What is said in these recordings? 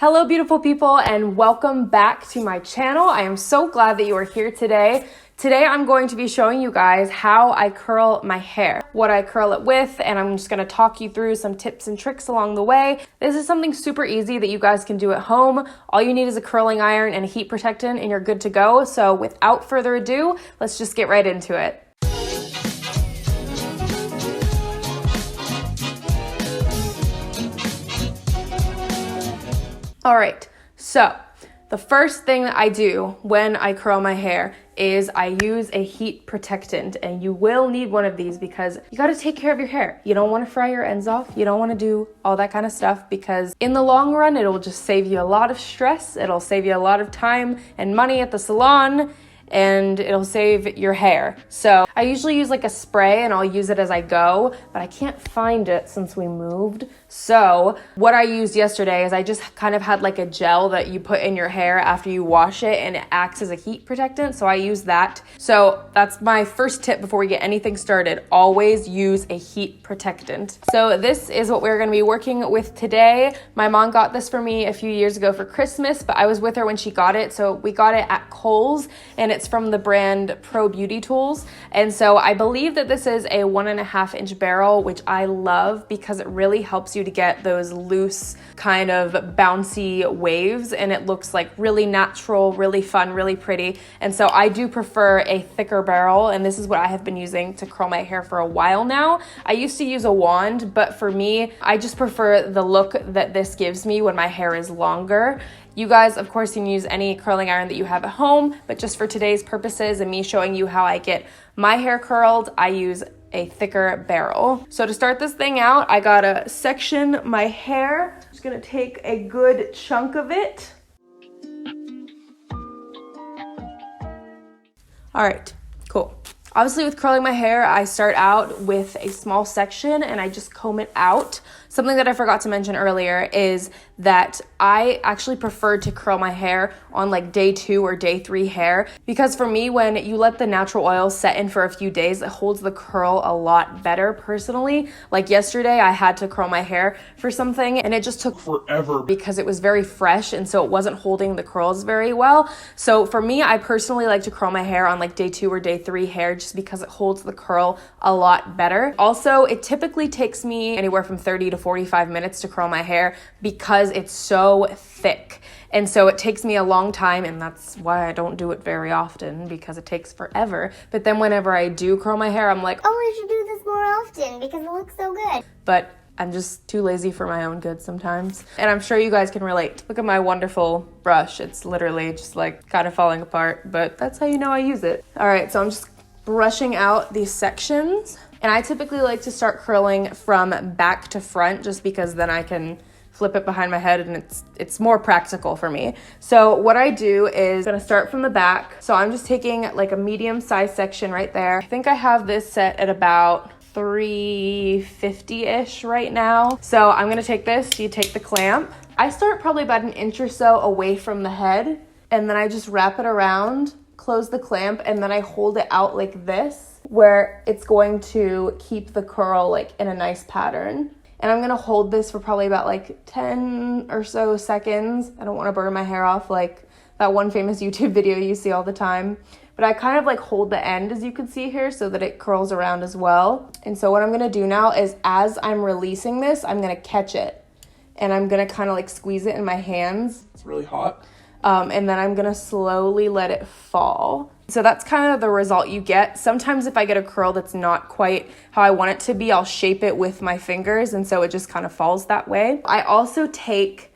Hello beautiful people and welcome back to my channel. I am so glad that you are here today. Today I'm going to be showing you guys how I curl my hair, what I curl it with, and I'm just going to talk you through some tips and tricks along the way. This is something super easy that you guys can do at home. All you need is a curling iron and a heat protectant and you're good to go. So without further ado, let's just get right into it. All right, so the first thing that I do when I curl my hair is I use a heat protectant, and you will need one of these because you got to take care of your hair. You don't want to fry your ends off. You don't want to do all that kind of stuff because in the long run, it'll just save you a lot of stress. It'll save you a lot of time and money at the salon, and it'll save your hair. So I usually use like a spray and I'll use it as I go, but I can't find it since we moved. So what I used yesterday is I just kind of had like a gel that you put in your hair after you wash it and it acts as a heat protectant. So I use that. So that's my first tip before we get anything started. Always use a heat protectant. So this is what we're gonna be working with today. My mom got this for me a few years ago for Christmas, but I was with her when she got it. So we got it at Kohl's and it's from the brand Pro Beauty Tools. And so I believe that this is a 1.5 inch barrel, which I love because it really helps you to get those loose kind of bouncy waves, and it looks like really natural, really fun, really pretty. And so I do prefer a thicker barrel, and this is what I have been using to curl my hair for a while now. I used to use a wand, but for me, I just prefer the look that this gives me when my hair is longer. You guys, of course, can use any curling iron that you have at home, but just for today's purposes and me showing you how I get my hair curled, I use a thicker barrel. So to start this thing out, I gotta section my hair. Just gonna take a good chunk of it. All right, cool. Obviously with curling my hair, I start out with a small section and I just comb it out. Something that I forgot to mention earlier is that I actually prefer to curl my hair on like day 2 or day 3 hair, because for me, when you let the natural oil set in for a few days, it holds the curl a lot better personally. Like yesterday, I had to curl my hair for something and it just took forever because it was very fresh and so it wasn't holding the curls very well. So for me, I personally like to curl my hair on like day 2 or day 3 hair just because it holds the curl a lot better. Also, it typically takes me anywhere from 30 to 45 minutes to curl my hair because it's so thick. And so it takes me a long time, and that's why I don't do it very often because it takes forever. But then whenever I do curl my hair, I'm like, oh, we should do this more often because it looks so good. But I'm just too lazy for my own good sometimes. And I'm sure you guys can relate. Look at my wonderful brush. It's literally just like kind of falling apart, but that's how you know I use it. All right, so I'm just brushing out these sections. And I typically like to start curling from back to front just because then I can flip it behind my head and it's more practical for me. So what I do is gonna start from the back. So I'm just taking like a medium size section right there. I think I have this set at about 350-ish right now. So I'm gonna take this, you take the clamp. I start probably about an inch or so away from the head, and then I just wrap it around, close the clamp, and then I hold it out like this, where it's going to keep the curl like in a nice pattern. And I'm gonna hold this for probably about like 10 or so seconds. I don't wanna burn my hair off like that one famous YouTube video you see all the time. But I kind of like hold the end, as you can see here, so that it curls around as well. And so what I'm gonna do now is as I'm releasing this, I'm gonna catch it. And I'm gonna kind of like squeeze it in my hands. It's really hot. And then I'm gonna slowly let it fall. So that's kind of the result you get. Sometimes if I get a curl that's not quite how I want it to be, I'll shape it with my fingers, and so it just kind of falls that way. I also take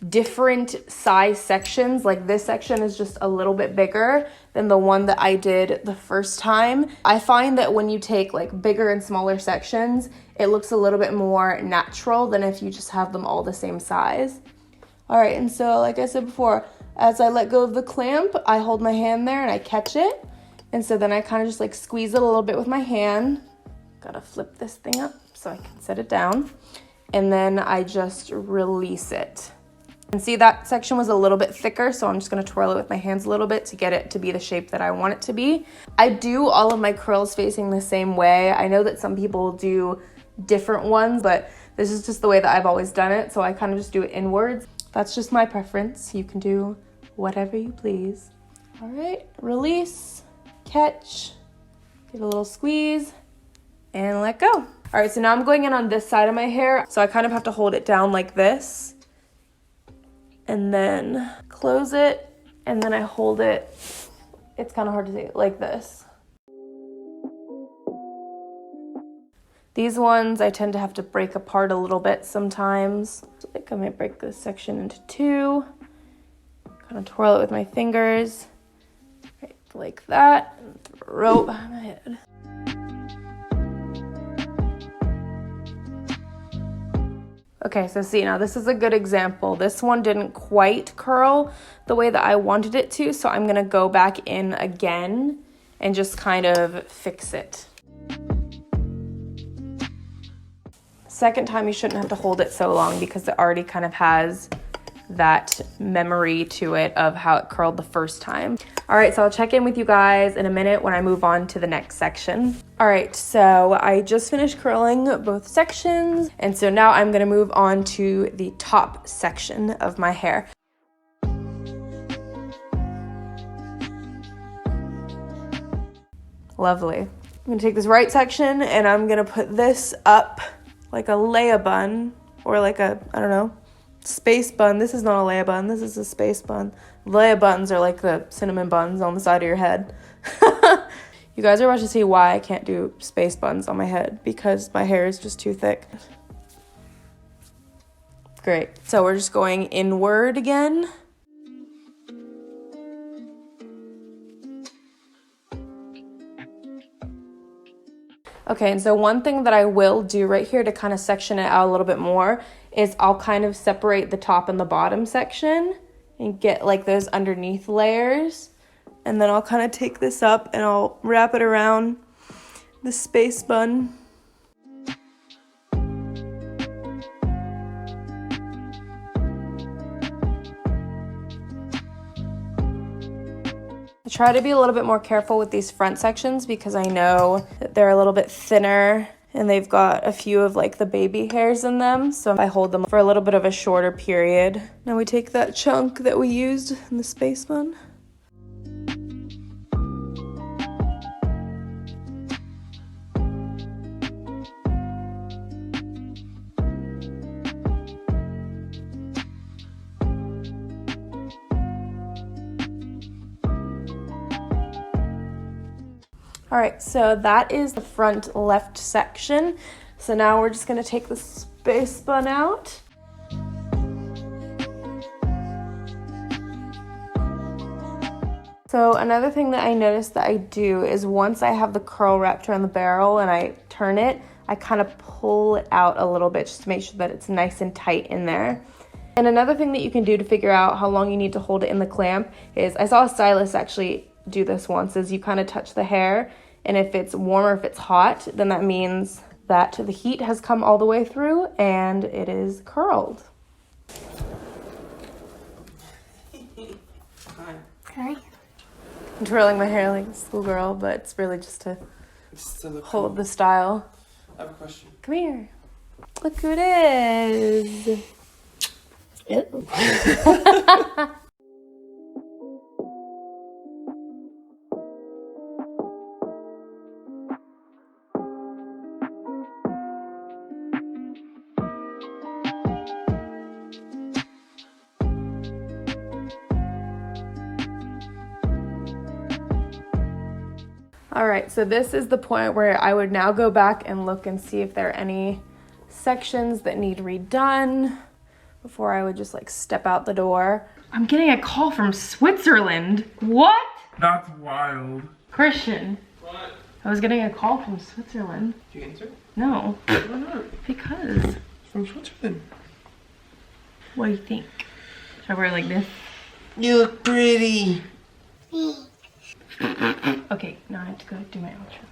different size sections. Like this section is just a little bit bigger than the one that I did the first time. I find that when you take like bigger and smaller sections, it looks a little bit more natural than if you just have them all the same size. All right, and so like I said before, as I let go of the clamp, I hold my hand there and I catch it. And so then I kind of just like squeeze it a little bit with my hand. Gotta flip this thing up so I can set it down. And then I just release it. And see, that section was a little bit thicker, so I'm just gonna twirl it with my hands a little bit to get it to be the shape that I want it to be. I do all of my curls facing the same way. I know that some people do different ones, but this is just the way that I've always done it, so I kind of just do it inwards. That's just my preference. You can do whatever you please. All right, release, catch, give it a little squeeze, and let go. All right, so now I'm going in on this side of my hair. So I kind of have to hold it down like this, and then close it, and then I hold it. It's kind of hard to see, like this. These ones I tend to have to break apart a little bit sometimes. So like I might break this section into two, kind of twirl it with my fingers, right, like that, and throw it behind my head. Okay, so see, now this is a good example. This one didn't quite curl the way that I wanted it to, so I'm gonna go back in again and just kind of fix it. Second time, you shouldn't have to hold it so long because it already kind of has that memory to it of how it curled the first time. All right, so I'll check in with you guys in a minute when I move on to the next section. All right, so I just finished curling both sections, and so now I'm gonna move on to the top section of my hair. Lovely. I'm gonna take this right section and I'm gonna put this up like a Leia bun, or like a, I don't know, space bun. This is not a Leia bun, this is a space bun. Leia buns are like the cinnamon buns on the side of your head. You guys are about to see why I can't do space buns on my head, because my hair is just too thick. Great, so we're just going inward again. Okay, and so one thing that I will do right here to kind of section it out a little bit more is I'll kind of separate the top and the bottom section and get like those underneath layers. And then I'll kind of take this up and I'll wrap it around the space bun. I try to be a little bit more careful with these front sections because I know that they're a little bit thinner and they've got a few of like the baby hairs in them. So I hold them for a little bit of a shorter period. Now we take that chunk that we used in the space bun. All right, so that is the front left section. So now we're just gonna take the space bun out. So another thing that I noticed that I do is once I have the curl wrapped around the barrel and I turn it, I kind of pull it out a little bit just to make sure that it's nice and tight in there. And another thing that you can do to figure out how long you need to hold it in the clamp is, I saw a stylist actually do this once, is you kind of touch the hair, and if it's warm or if it's hot, then that means that the heat has come all the way through and it is curled. Hi. I'm twirling my hair like a schoolgirl, but it's really just to hold the style. I have a question. Come here. Look who it is. All right, so this is the point where I would now go back and look and see if there are any sections that need redone before I would just like step out the door. I'm getting a call from Switzerland. What? That's wild. Christian. What? I was getting a call from Switzerland. Did you answer? No. Why not? Because. It's from Switzerland. What do you think? Should I wear it like this? You look pretty. Okay, now I have to go do my outro.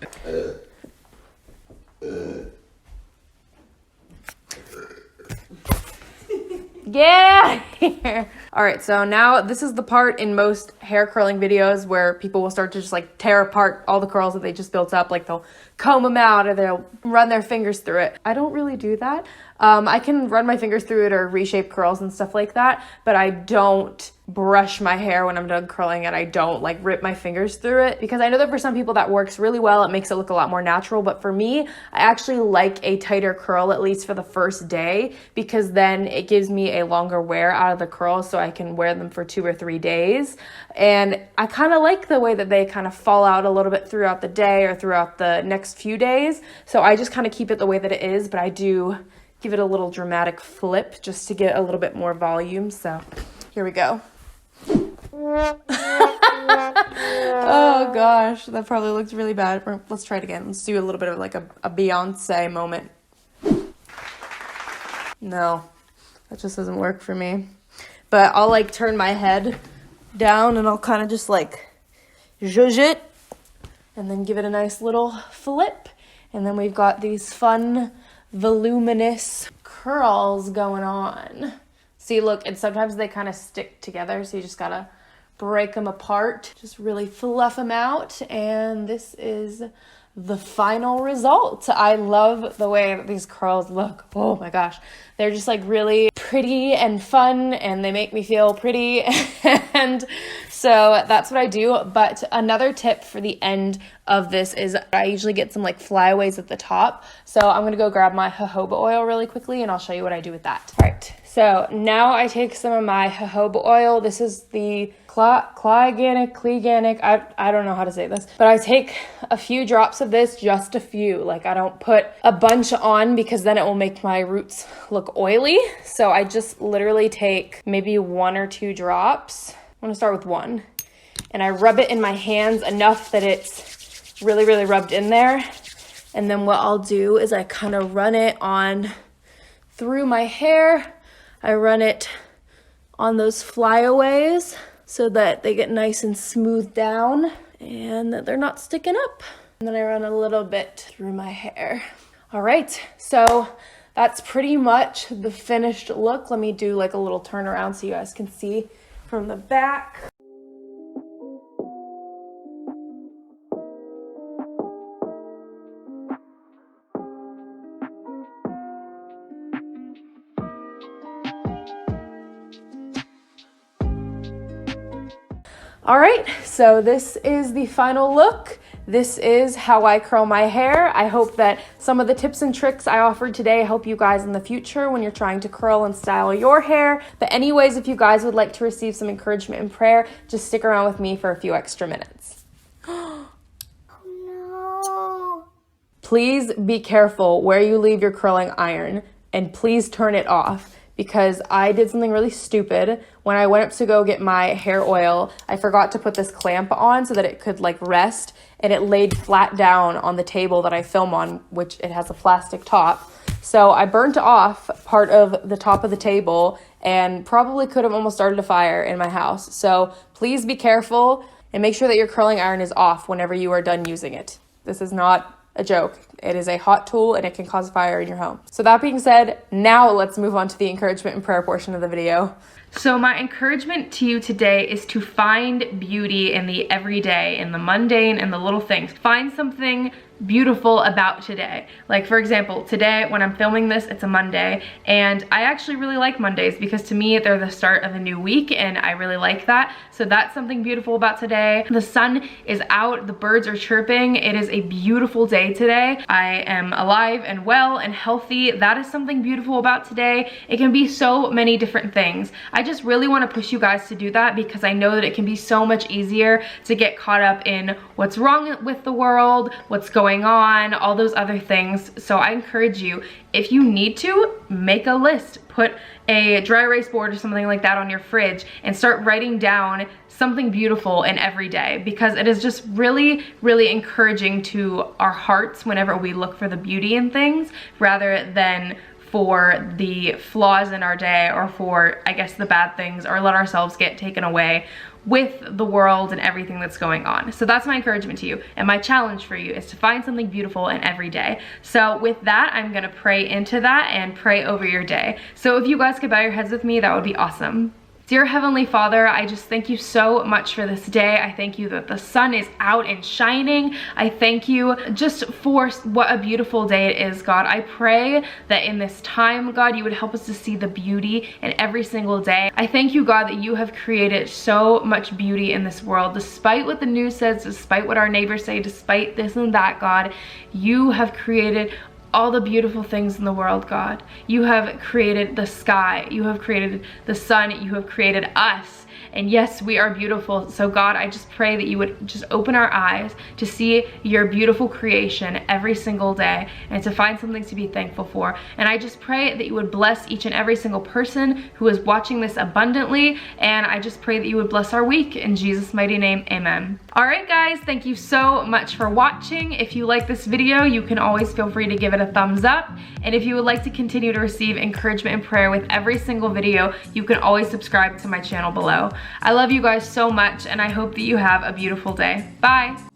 Yeah! hair. All right, so now this is the part in most hair curling videos where people will start to just like tear apart all the curls that they just built up. Like they'll comb them out or they'll run their fingers through it. I don't really do that. I can run my fingers through it or reshape curls and stuff like that, but I don't brush my hair when I'm done curling it. I don't like rip my fingers through it because I know that for some people that works really well. It makes it look a lot more natural, but for me, I actually like a tighter curl, at least for the first day, because then it gives me a longer wear out of the curls so I can wear them for 2 or 3 days. And I kind of like the way that they kind of fall out a little bit throughout the day or throughout the next few days. So I just kind of keep it the way that it is, but I do give it a little dramatic flip just to get a little bit more volume. So here we go. Oh gosh, that probably looks really bad. Let's try it again. Let's do a little bit of like a Beyonce moment. No, that just doesn't work for me. But I'll like turn my head down and I'll kind of just like zhuzh it and then give it a nice little flip. And then we've got these fun voluminous curls going on. See, look, and sometimes they kind of stick together, so you just gotta break them apart, just really fluff them out, and this is the final result. I love the way that these curls look. Oh my gosh, they're just like really pretty and fun, and they make me feel pretty. And so that's what I do. But another tip for the end of this is I usually get some like flyaways at the top. So I'm gonna go grab my jojoba oil really quickly and I'll show you what I do with that. All right, so now I take some of my jojoba oil. This is the Clegganic, I don't know how to say this, but I take a few drops of this, just a few. Like I don't put a bunch on because then it will make my roots look oily. So I just literally take maybe 1 or 2 drops. I'm gonna start with 1. And I rub it in my hands enough that it's really, really rubbed in there. And then what I'll do is I kind of run it on through my hair. I run it on those flyaways so that they get nice and smoothed down and that they're not sticking up. And then I run a little bit through my hair. All right, so that's pretty much the finished look. Let me do like a little turnaround so you guys can see from the back. All right, so this is the final look. This is how I curl my hair. I hope that some of the tips and tricks I offered today help you guys in the future when you're trying to curl and style your hair. But anyways, if you guys would like to receive some encouragement and prayer, just stick around with me for a few extra minutes. Oh no. Please be careful where you leave your curling iron and please turn it off. Because I did something really stupid. When I went up to go get my hair oil, I forgot to put this clamp on so that it could like rest, and it laid flat down on the table that I film on, which it has a plastic top. So I burnt off part of the top of the table and probably could have almost started a fire in my house. So please be careful and make sure that your curling iron is off whenever you are done using it. This is not a joke. It is a hot tool and it can cause fire in your home. So that being said, now let's move on to the encouragement and prayer portion of the video. So my encouragement to you today is to find beauty in the everyday, in the mundane, and the little things. Find something beautiful about today. Like for example, today when I'm filming this, it's a Monday, and I actually really like Mondays because to me they're the start of a new week and I really like that. So that's something beautiful about today. The sun is out, the birds are chirping. It is a beautiful day today. I am alive and well and healthy. That is something beautiful about today. It can be so many different things. I just really want to push you guys to do that because I know that it can be so much easier to get caught up in what's wrong with the world, what's going on, all those other things. So I encourage you, if you need to, make a list. Put a dry erase board or something like that on your fridge and start writing down something beautiful in every day, because it is just really, really encouraging to our hearts whenever we look for the beauty in things rather than for the flaws in our day, or for, I guess, the bad things, or let ourselves get taken away with the world and everything that's going on. So that's my encouragement to you, and my challenge for you is to find something beautiful in every day. So with that, I'm gonna pray into that and pray over your day. So if you guys could bow your heads with me, that would be awesome. Dear Heavenly Father, I just thank you so much for this day. I thank you that the sun is out and shining. I thank you just for what a beautiful day it is, God. I pray that in this time, God, you would help us to see the beauty in every single day. I thank you, God, that you have created so much beauty in this world. Despite what the news says, despite what our neighbors say, despite this and that, God, you have created all the beautiful things in the world, God. You have created the sky, you have created the sun, you have created us. And yes, we are beautiful. So God, I just pray that you would just open our eyes to see your beautiful creation every single day, and to find something to be thankful for. And I just pray that you would bless each and every single person who is watching this abundantly. And I just pray that you would bless our week. In Jesus' mighty name, amen. All right, guys, thank you so much for watching. If you like this video, you can always feel free to give it a thumbs up. And if you would like to continue to receive encouragement and prayer with every single video, you can always subscribe to my channel below. I love you guys so much, and I hope that you have a beautiful day. Bye.